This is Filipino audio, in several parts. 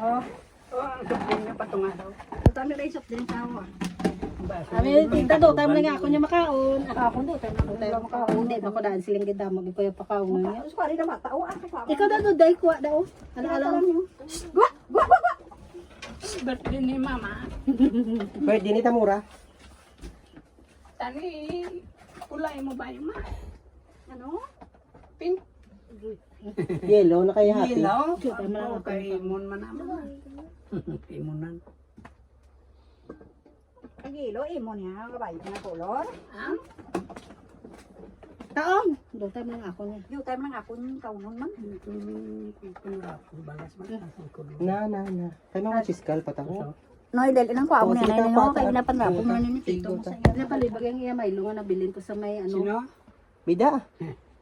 Oh, ang sabihin niya patunga daw. utang na rin soft drink tawo. Kami tinta do tayo lang ako niya makaon. Ako do tayo Tayo makaon di mako daan siling gid mo gi ko yung pakaon niya. Tapos pari na mata. O ako pa. Ikaw daw dai kuha daw. Ala-ala. Gwa, gwa, gwa, gwa. Birthday ni mama. Birthday ni Tamura. Tani, kulay mo ba yung ma? Ano? Pink. Yellow na kay hati. Ilaw. Tayo lang Ako ako. kay Imon man naman. Imonan. Ang ilo, imo niya. Kabay na color. Ah? Taong. Do tayo lang ako niya. Yung time lang ako yung kaunon man. Balas man. Na. Kay mga chiskal patako. No, dahil ilang kwaw Oh, niya. sige, Nay, no, dapat, kaya napanrapo mo dapat. na ni Tito mo sa Ano palibag ang iya may lunga nabilin ko sa may ano. Sino? Bida.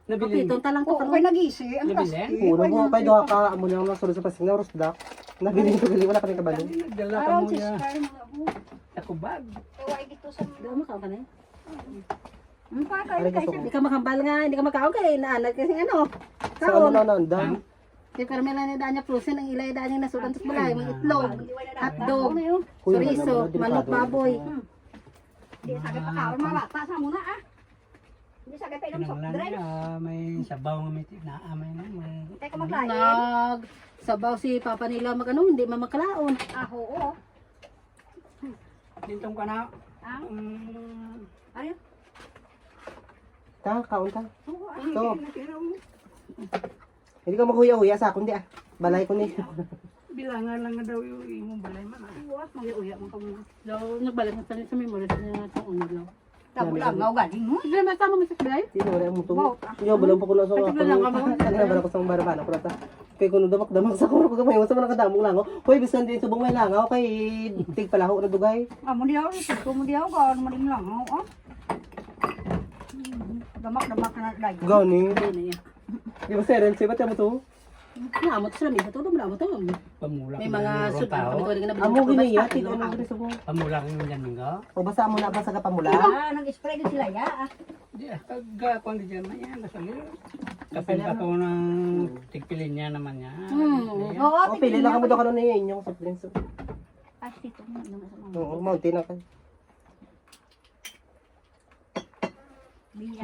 Nabili. Kapito talang ko Oo, karon. kay nag-isi. Ang Nabili? pasti. Puno mo kay duha ka amo na masulod sa pasing na rosdak. Nabiling ko gali wala kami kabalo. Nagdala ka Parang mo si niya. Scar mga bu. Ako bag. Ewa dito sa Do mo ka kanay. Ang pa kay Aray, kay gusto ko. Hindi ka makambal nga, hindi ka makaon kay naanad kasi ano. Sa ano Kaon. na nandang. Kay Carmela ni danya frozen ang ilay danya nasukan sa balay, may itlog, hotdog, Kuya, chorizo, wala mo, manok delikado. baboy. Hindi sa kay pakaon mga bata sa muna ah. Hindi sa kay painom soft Kinanglan drink. niya. May sabaw nga may naamay na. May Kay ko maglain. Nag sabaw si papa nila magano hindi mamakalaon. Ah, oo. Dintong ka na. Ang ano? Ta, kaon ta. Oo, ah. So, hindi ka maghuya-huya sa akon di ah. Balay ko ni. Bilangan lang nga daw yung imong balay man. Uwas, mag-uya mo ka muna. Daw nagbalik na sa memory niya sa unod. Tabo lang, ngaw galing mo. Sige na tama mo sa balay. Sino wala mo Bawat, tumo. ah. Yo balong pa ko na sa Ay, ako. tignan lang ka mo. Kanina bala ko sa barabana ko ta. Kay kuno damak-damak sa ko gamay mo sa mga kadamong langaw. Hoy bisan din subong may langaw kay tig palaho na dugay. Amo diyaw, ito mo diyaw ka, maling lang, oh. Damak-damak na lagi. Gani. Hindi na yan. Di ba seren sibat mo to? Naamot sila may to, naamot to. Pamulang. May mga sudan pa ko na Amo gini ya tig ano gini subong. Pamulang yung yan mga. O basa mo na basa ka pamula. Ah, nag-spray din sila ya. Di agak kung di dyan na yan. Nasalir. Kapil pa ko ng tigpilin niya naman niya. Oo, O pili lang kamo do kanon ni inyong soft drinks. Ay, dito mo naman sa mga. Oo, mountain na kay. Biya.